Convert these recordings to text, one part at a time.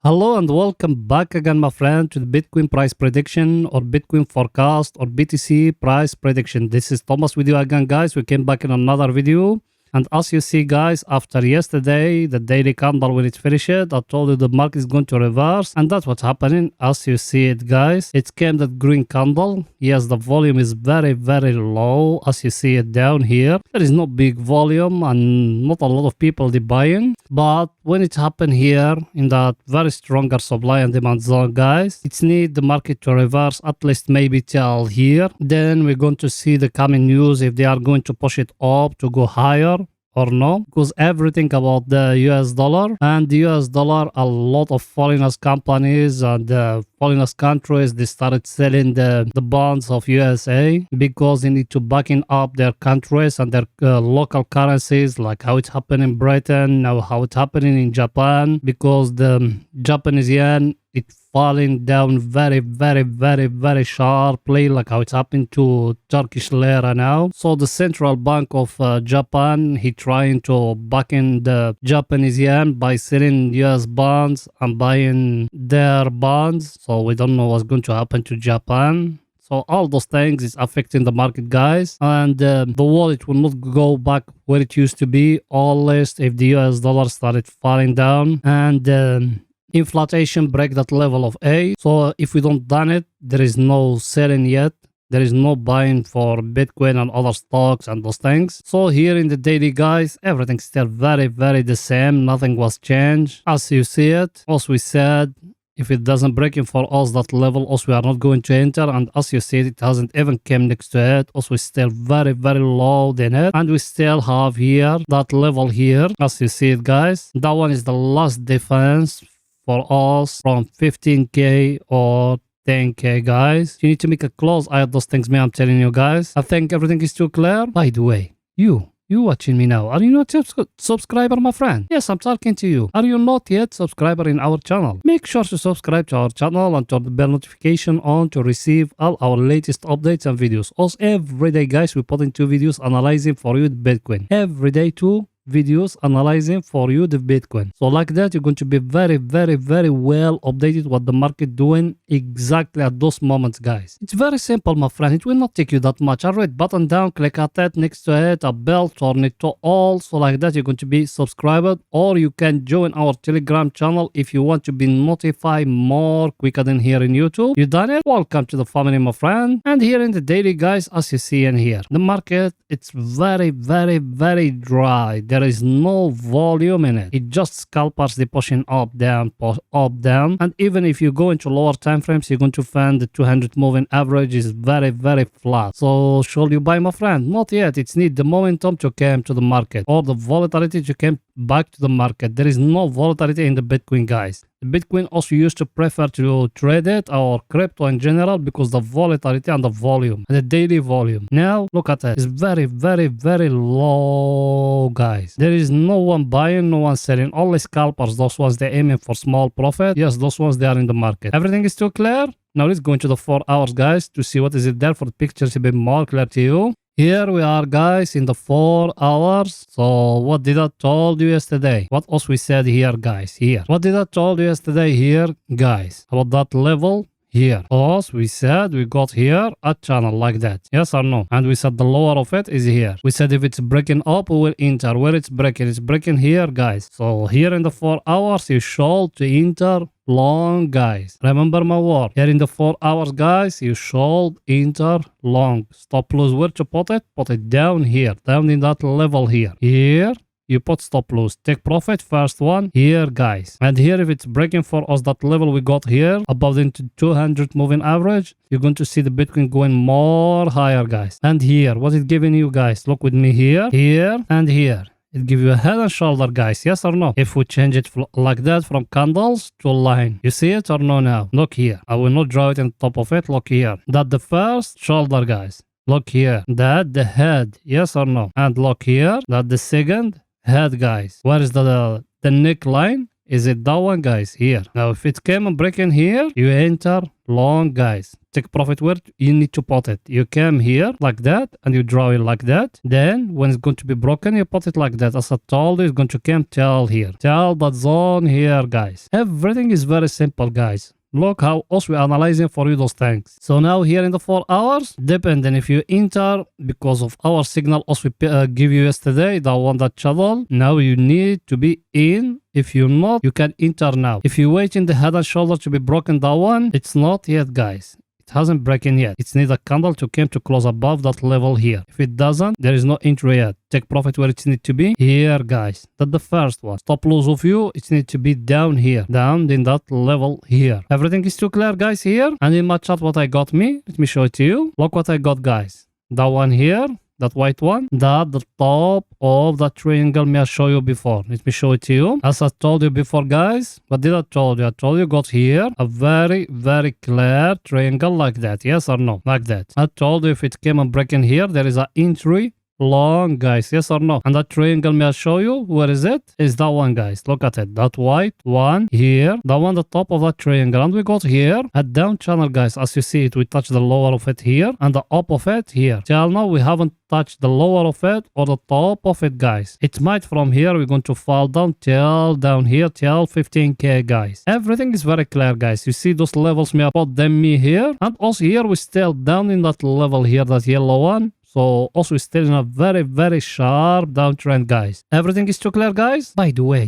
Hello and welcome back again, my friend, to the Bitcoin price prediction or Bitcoin forecast or BTC price prediction. This is Thomas with you again, guys. We came back in another video. And as you see, guys, after yesterday, the daily candle, when it finished, I told you the market is going to reverse. And that's what's happening. As you see it, guys, it came that green candle. Yes, the volume is very, very low. As you see it down here, there is no big volume and not a lot of people they buying. But when it happened here in that very stronger supply and demand zone, guys, it's need the market to reverse at least maybe till here. Then we're going to see the coming news if they are going to push it up to go higher or no, because everything about the US dollar and the US dollar, a lot of foreigners companies and foreigners countries, they started selling the bonds of USA because they need to backing up their countries and their local currencies, like how it's happening in Britain, now how it's happening in Japan, because the Japanese yen, it's falling down very, very, very, very sharply, like how it's happened to Turkish lira now. So the central bank of Japan, he trying to back in the Japanese yen by selling US bonds and buying their bonds. So we don't know what's going to happen to Japan. So all those things is affecting the market, guys. And the wallet will not go back where it used to be, unless if the US dollar started falling down and inflation break that level of A. So if we don't done it, there is no selling yet. There is no buying for Bitcoin and other stocks and those things. So here in the daily, guys, everything's still very, very the same. Nothing was changed. As you see it, as we said, if it doesn't break in for us that level, also we are not going to enter. And as you see, it hasn't even came next to it. Also, it's still very, very low than it. And we still have here that level here. As you see it, guys, that one is the last defense for us from 15k or 10k, guys. You need to make a close eye at those things, man. I'm telling you, guys. I think everything is too clear. By the way, you watching me now, are you not a subscriber, my friend? Yes, I'm talking to you. Are you not yet subscriber in our channel? Make sure to subscribe to our channel and turn the bell notification on to receive all our latest updates and videos. Also, every day, guys, we put in 2 videos analyzing for you the Bitcoin. Every day, 2 videos analyzing for you the Bitcoin. So like that, you're going to be very, very, very well updated what the market doing exactly at those moments, guys. It's very simple, my friend. It will not take you that much. Alright, button down, click at that, next to it, a bell, turn it to all. So like that, you're going to be subscribed, or you can join our Telegram channel if you want to be notified more quicker than here in YouTube. You done it? Welcome to the family, my friend. And here in the daily, guys, as you see in here, the market, it's very, very, very dry. There is no volume in it. It just scalpers, they pushing up, down, up, down. And even if you go into lower time frames, you're going to find the 200 moving average is very, very flat. So should you buy, my friend? Not yet. It's need the momentum to come to the market or the volatility to come back to the market. There is no volatility in the Bitcoin, guys. The Bitcoin also used to prefer to trade it or crypto in general because the volatility and the volume and the daily volume. Now look at it. It's very, very, very low, guys. There is no one buying, no one selling. Only scalpers, those ones they're aiming for small profit. Yes, those ones they are in the market. Everything is too clear. Now let's go into the 4 hours, guys, to see what is it there for the pictures to be more clear to you. Here we are, guys, in the 4 hours. So what did I told you yesterday? What else we said here, guys? Here. What did I told you yesterday here, guys? About that level here. As we said, we got here a channel like that. Yes or no? And we said the lower of it is here. We said if it's breaking up, we will enter. Where it's breaking here, guys. So here in the 4 hours, you should to enter long, guys. Remember my word. Here in the 4 hours, guys, you should enter long. Stop loss, where to put it? Put it down here, down in that level here. Here, you put stop loss. Take profit, first one, here, guys. And here, if it's breaking for us that level we got here, above the 200 moving average, you're going to see the Bitcoin going more higher, guys. And here, what is giving you, guys? Look with me here, here, and here. It gives you a head and shoulder, guys. Yes or no? If we change it like that from candles to a line. You see it or no now? Look here. I will not draw it on top of it. Look here. That the first shoulder, guys. Look here. That the head. Yes or no? And look here. That the second head, guys. Where is the neckline? Is it that one, guys? Here. Now, if it came and break in here, you enter long, guys. Take profit where you need to put it. You came here like that and you draw it like that. Then when it's going to be broken, you put it like that. As I told you, it's going to come till here. Till that zone here, guys. Everything is very simple, guys. Look how us we're analyzing for you those things. So now here in the 4 hours, depending if you enter because of our signal us we give you yesterday, that one that channel, now you need to be in. If you're not, you can enter now. If you wait in the head and shoulder to be broken, that one, it's not yet, guys. It hasn't broken yet. It needs a candle to come to close above that level here. If it doesn't, there is no entry yet. Take profit where it needs to be. Here, guys. That's the first one. Stop loss of you, it needs to be down here. Down in that level here. Everything is too clear, guys, here. And in my chat, what I got me. Let me show it to you. Look what I got, guys. That one here. That white one, that the top of that triangle me I show you before. Let me show it to you. As I told you before, guys, what did I told you? I told you got here a very, very clear triangle like that. Yes or no? Like that. I told you if it came and break in here, there is an entry long, guys. Yes or no? And that triangle may I show you? Where is it? Is that one, guys. Look at it. That white one here. That one the top of that triangle. And we got here a down channel, guys. As you see it, we touch the lower of it here and the up of it here. Till now we haven't touched the lower of it or the top of it, guys. It might from here we're going to fall down till down here till 15k, guys. Everything is very clear, guys. You see those levels me I put them me here, and also here we still down in that level here, that yellow one. So also we're still in a very, very sharp downtrend, guys. Everything is too clear, guys. By the way,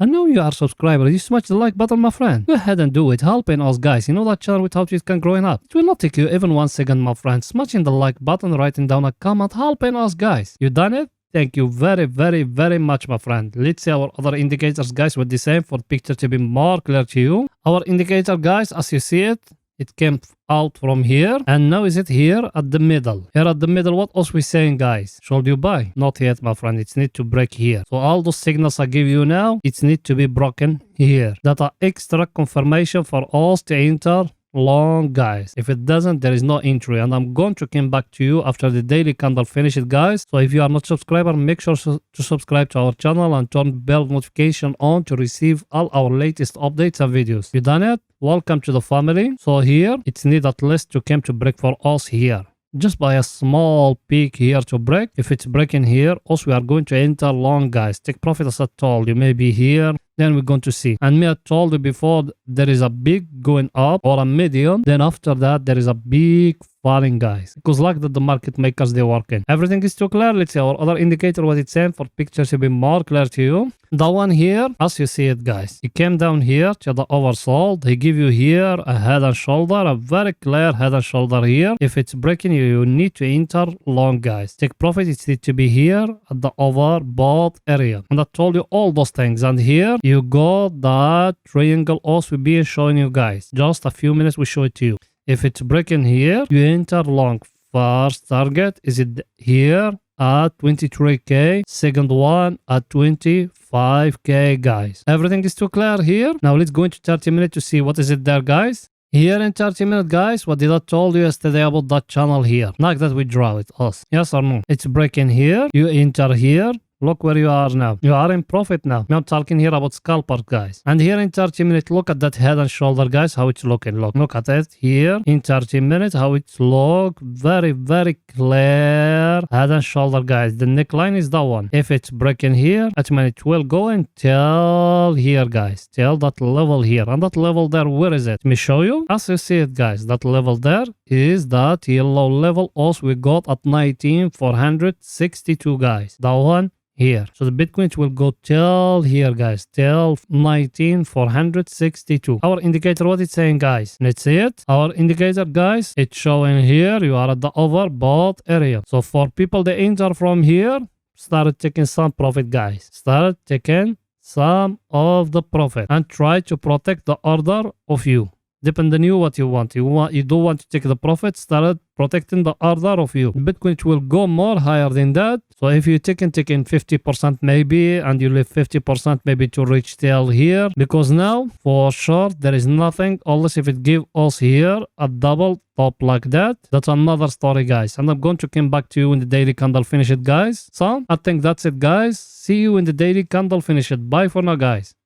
I know you are subscribers. You smash the like button, my friend. Go ahead and do it. Helping us, guys. You know that channel without you it can growing up. It will not take you even 1 second, my friend. Smashing the like button, writing down a comment, helping us, guys. You done it? Thank you very, very, very much, my friend. Let's see our other indicators, guys, with the same for the picture to be more clear to you. Our indicator, guys, as you see it, it came out from here and now is it here at the middle. Here at the middle, what else we saying, guys? Should you buy? Not yet, my friend. It need to break here. So all those signals I give you now, it need to be broken here. That are extra confirmation for us to enter long, guys. If it doesn't, there is no entry, and I'm going to come back to you after the daily candle finish it, guys. So if you are not subscriber, make sure to subscribe to our channel and turn bell notification on to receive all our latest updates and videos. You done it? Welcome to the family. So here it's need at least to come to break for us here, just by a small peak here to break. If it's breaking here, also we are going to enter long, guys. Take profit as I told you, maybe here, then we're going to see. And me I told you before, there is a big going up or a medium, then after that there is a big falling, guys, because like that the market makers they working. Everything is too clear. Let's see our other indicator, what it's saying for pictures to be more clear to you. The one here, as you see it, guys, it came down here to the oversold. They give you here a head and shoulder, a very clear head and shoulder here. If it's breaking, you need to enter long, guys. Take profit, it needs to be here at the overbought area. And I told you all those things. And here you got that triangle also being showing you, guys. Just a few minutes we show it to you. If it's breaking here, you enter long. First target is it here at 23k, second one at 25k, guys. Everything is too clear here. Now let's go into 30 minutes to see what is it there, guys. Here in 30 minutes, guys, what did I told you yesterday about that channel here? Like that we draw it, us. Yes or no? It's breaking here, you enter here. Look where you are now. You are in profit now. I'm talking here about scalpers, guys. And here in 30 minutes, look at that head and shoulder, guys, how it's looking. Look at it here in 30 minutes, how it's look. Very, very clear head and shoulder, guys. The neckline is that one. If it's breaking here, that means it will go until here, guys. Till that level here. And that level there, where is it? Let me show you. As you see it, guys, that level there is that yellow level also we got at 19,462, guys. That one here. So the Bitcoin will go till here, guys, till 19,462. Our indicator, what it's saying, guys? Let's see it. Our indicator, guys, it's showing here you are at the overbought area. So for people that enter from here, started taking some profit, guys. Started taking some of the profit and try to protect the order of you. Depending on you what you want. You don't want to take the profit, started protecting the order of you. Bitcoin will go more higher than that. So if you taking 50% maybe, and you leave 50% maybe to reach till here, because now for sure there is nothing unless if it give us here a double top like that. That's another story, guys. And I'm going to come back to you in the daily candle finish it, guys. So I think that's it, guys. See you in the daily candle finish it. Bye for now, guys.